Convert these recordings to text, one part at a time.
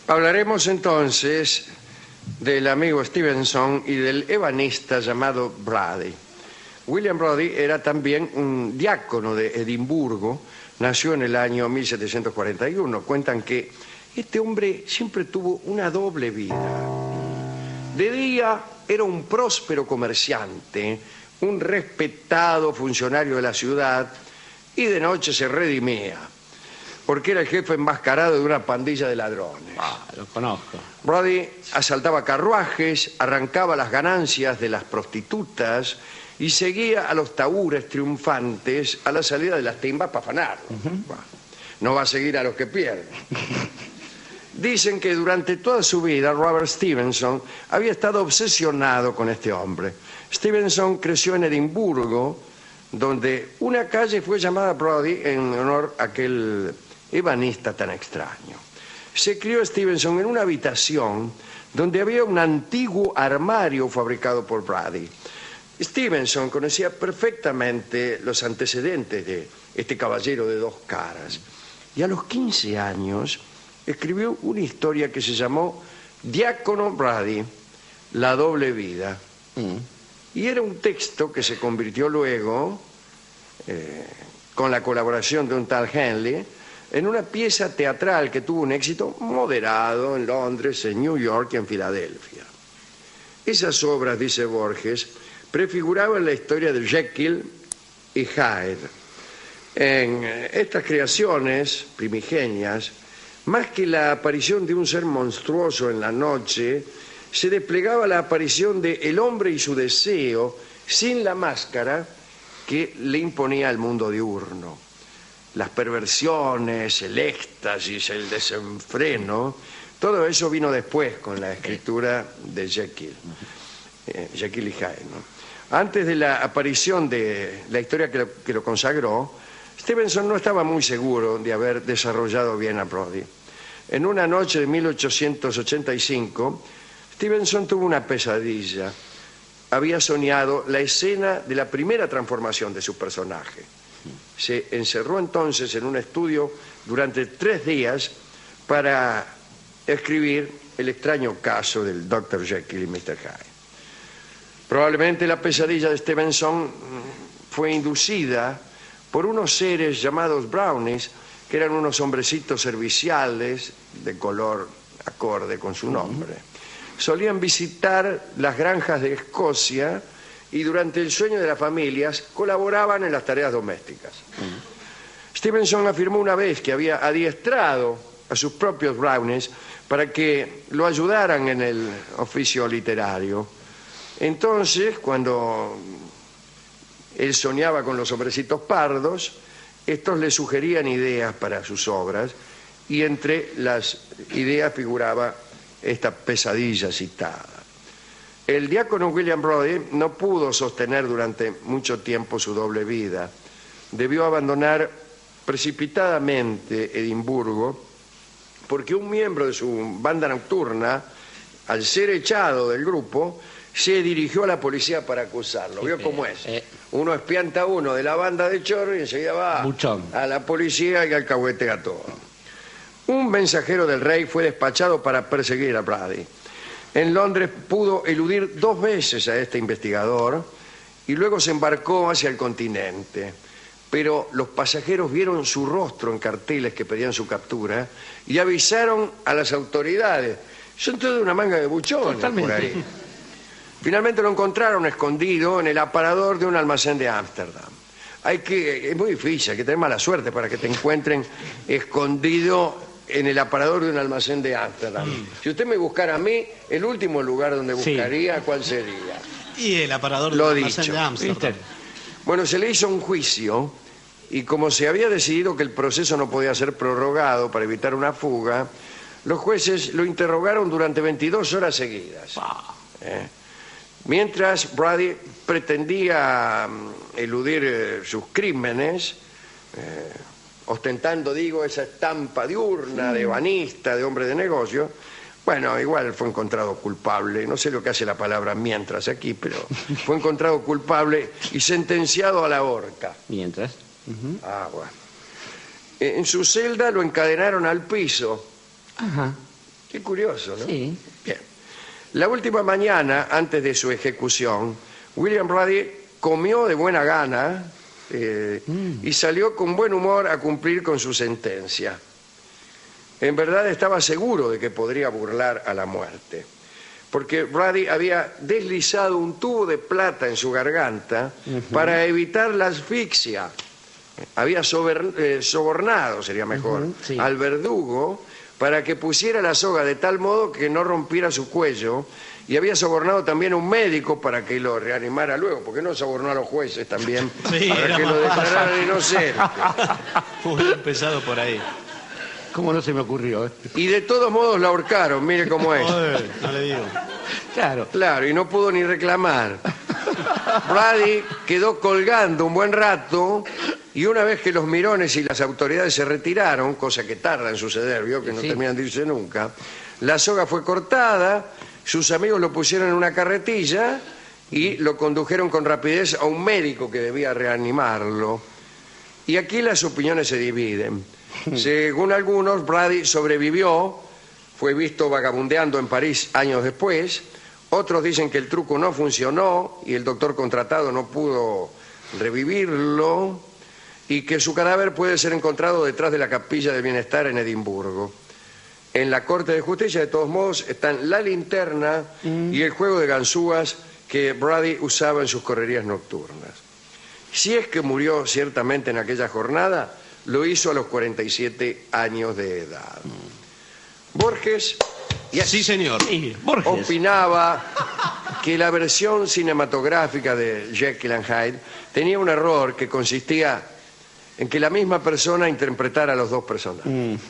Hablaremos entonces del amigo Stevenson y del ebanista llamado Brady. William Brady era también un diácono de Edimburgo, nació en el año 1741. Cuentan que este hombre siempre tuvo una doble vida. De día era un próspero comerciante, un respetado funcionario de la ciudad, y de noche se redimía, porque era el jefe enmascarado de una pandilla de ladrones. Lo conozco. Brady asaltaba carruajes, arrancaba las ganancias de las prostitutas y seguía a los taúres triunfantes a la salida de las timbas para afanarlos. No va a seguir a los que pierden. Dicen que durante toda su vida Robert Stevenson había estado obsesionado con este hombre. Stevenson creció en Edimburgo, donde una calle fue llamada Brody en honor a aquel ebanista tan extraño. Se crió Stevenson en una habitación donde había un antiguo armario fabricado por Brady. Stevenson conocía perfectamente los antecedentes de este caballero de dos caras y a los 15 años escribió una historia que se llamó Diácono Brady, la doble vida. Y era un texto que se convirtió luego, con la colaboración de un tal Henley, en una pieza teatral que tuvo un éxito moderado en Londres, en New York y en Filadelfia. Esas obras, dice Borges, prefiguraban la historia de Jekyll y Hyde. En estas creaciones primigenias, más que la aparición de un ser monstruoso en la noche, se desplegaba la aparición de el hombre y su deseo sin la máscara que le imponía el mundo diurno. Las perversiones, el éxtasis, el desenfreno, todo eso vino después con la escritura de Jekyll y Hyde, ¿no? Antes de la aparición de la historia que lo consagró, Stevenson no estaba muy seguro de haber desarrollado bien a Brody. En una noche de 1885, Stevenson tuvo una pesadilla. Había soñado la escena de la primera transformación de su personaje. Se encerró entonces en un estudio durante 3 días para escribir el extraño caso del Dr. Jekyll y Mr. Hyde. Probablemente la pesadilla de Stevenson fue inducida por unos seres llamados brownies, que eran unos hombrecitos serviciales de color acorde con su nombre. Solían visitar las granjas de Escocia y durante el sueño de las familias colaboraban en las tareas domésticas. Stevenson afirmó una vez que había adiestrado a sus propios brownies para que lo ayudaran en el oficio literario. Entonces, cuando él soñaba con los hombrecitos pardos, estos le sugerían ideas para sus obras y entre las ideas figuraba esta pesadilla citada. El diácono William Brody no pudo sostener durante mucho tiempo su doble vida. Debió abandonar precipitadamente Edimburgo porque un miembro de su banda nocturna, al ser echado del grupo, se dirigió a la policía para acusarlo. ¿Vio cómo es? Uno espianta a uno de la banda de chorro y enseguida va a la policía y alcahuetea todo. Un mensajero del rey fue despachado para perseguir a Brady. En Londres pudo eludir 2 veces a este investigador y luego se embarcó hacia el continente. Pero los pasajeros vieron su rostro en carteles que pedían su captura y avisaron a las autoridades. Son toda una manga de buchones por ahí. Finalmente lo encontraron escondido en el aparador de un almacén de Ámsterdam. Es muy difícil, hay que tener mala suerte para que te encuentren escondido en el aparador de un almacén de Ámsterdam. Si usted me buscara a mí, el último lugar donde buscaría, ¿cuál sería? Y el aparador de un almacén de Ámsterdam. Bueno, se le hizo un juicio y como se había decidido que el proceso no podía ser prorrogado para evitar una fuga, los jueces lo interrogaron durante 22 horas seguidas. Mientras Brady pretendía eludir sus crímenes, ostentando, esa estampa diurna de ebanista, de hombre de negocio, bueno, igual fue encontrado culpable. No sé lo que hace la palabra mientras aquí, pero fue encontrado culpable y sentenciado a la horca. Mientras. Bueno. En su celda lo encadenaron al piso. Qué curioso, ¿no? Sí. Bien. La última mañana, antes de su ejecución, William Brady comió de buena gana y salió con buen humor a cumplir con su sentencia. En verdad estaba seguro de que podría burlar a la muerte, porque Brady había deslizado un tubo de plata en su garganta para evitar la asfixia. Había sobornado, sería mejor, sí, al verdugo para que pusiera la soga de tal modo que no rompiera su cuello, y había sobornado también a un médico para que lo reanimara luego, porque no sobornó a los jueces también Sí, para que lo declararan inocente. Hubiera empezado por ahí. ¿Cómo no se me ocurrió? Y de todos modos la ahorcaron, mire cómo es. Joder, no le digo. Claro. Claro, y no pudo ni reclamar. Brady quedó colgando un buen rato, y una vez que los mirones y las autoridades se retiraron, cosa que tarda en suceder, vio que no Sí. terminan de irse nunca, la soga fue cortada, sus amigos lo pusieron en una carretilla y lo condujeron con rapidez a un médico que debía reanimarlo. Y aquí las opiniones se dividen. Según algunos, Brady sobrevivió, fue visto vagabundeando en París años después. Otros dicen que el truco no funcionó y el doctor contratado no pudo revivirlo, y que su cadáver puede ser encontrado detrás de la Capilla del Bienestar en Edimburgo. En la Corte de Justicia, de todos modos, están la linterna y el juego de ganzúas que Brady usaba en sus correrías nocturnas. Si es que murió ciertamente en aquella jornada, lo hizo a los 47 años de edad. Borges Sí, señor. Sí, Borges. opinaba que la versión cinematográfica de Jekyll and Hyde tenía un error que consistía en que la misma persona interpretara a los dos personajes.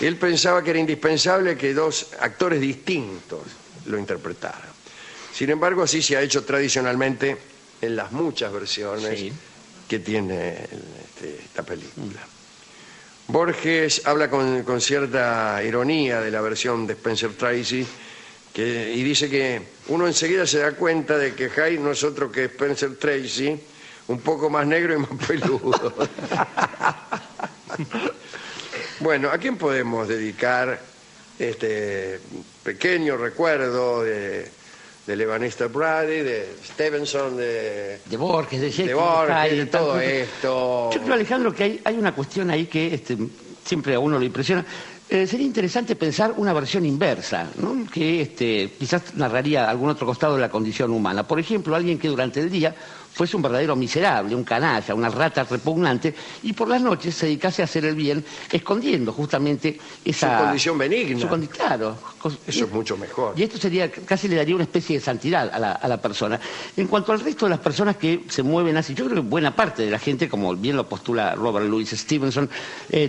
Él pensaba que era indispensable que dos actores distintos lo interpretaran. Sin embargo, así se ha hecho tradicionalmente en las muchas versiones Sí. que tiene esta película. Borges habla con cierta ironía de la versión de Spencer Tracy y dice que uno enseguida se da cuenta de que Hyde no es otro que Spencer Tracy, un poco más negro y más peludo. Bueno, ¿a quién podemos dedicar este pequeño recuerdo del ebanista Brady, de Stevenson, de Borges, de Jekyll, Borges, Hyde, de todo tanto- esto? Yo creo, Alejandro, que hay una cuestión ahí que siempre a uno lo impresiona. Sería interesante pensar una versión inversa, ¿no? Que quizás narraría algún otro costado de la condición humana. Por ejemplo, alguien que durante el día fuese un verdadero miserable, un canalla, una rata repugnante, y por las noches se dedicase a hacer el bien, escondiendo justamente esa... Su condición benigna. Claro. Eso es mucho mejor. Y esto sería, casi le daría una especie de santidad a la persona. En cuanto al resto de las personas que se mueven así, yo creo que buena parte de la gente, como bien lo postula Robert Louis Stevenson,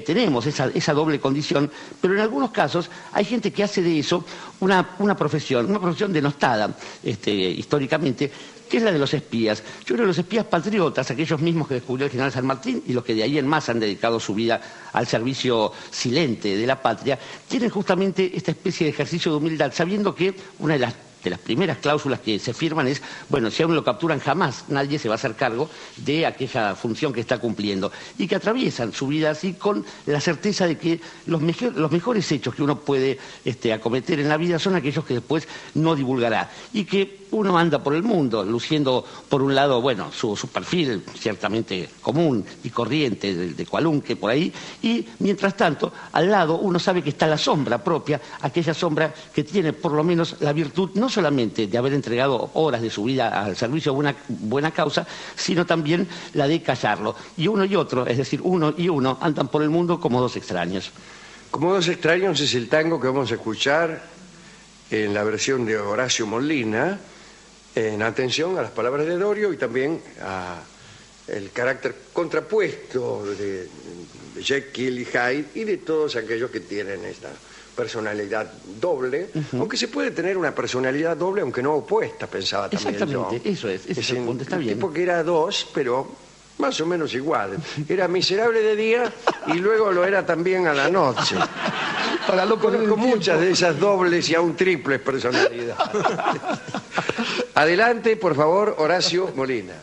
tenemos esa doble condición, pero en algunos casos hay gente que hace de eso una profesión denostada históricamente, que es la de los espías. Yo creo que los espías patriotas, aquellos mismos que descubrió el general San Martín y los que de ahí en más han dedicado su vida al servicio silente de la patria, tienen justamente esta especie de ejercicio de humildad, sabiendo que una de las primeras cláusulas que se firman es, bueno, si a uno lo capturan jamás nadie se va a hacer cargo de aquella función que está cumpliendo, y que atraviesan su vida así con la certeza de que los mejores hechos que uno puede acometer en la vida son aquellos que después no divulgará, y que uno anda por el mundo luciendo por un lado, bueno, su perfil ciertamente común y corriente de cualunque por ahí, y mientras tanto al lado uno sabe que está la sombra propia, aquella sombra que tiene por lo menos la virtud no solamente de haber entregado horas de su vida al servicio de una buena causa, sino también la de callarlo. Y uno y otro, es decir, uno y uno, andan por el mundo como dos extraños. Como dos extraños es el tango que vamos a escuchar en la versión de Horacio Molina, en atención a las palabras de Dorio y también al carácter contrapuesto de Jekyll y Hyde y de todos aquellos que tienen esta personalidad doble, aunque se puede tener una personalidad doble aunque no opuesta, pensaba también yo. Exactamente, ese es el punto, está bien. Tipo que era dos, pero más o menos igual. Era miserable de día y luego lo era también a la noche. Para no perder el Conozco tiempo. muchas de esas dobles y aún triples personalidades. Adelante, por favor, Horacio Molina.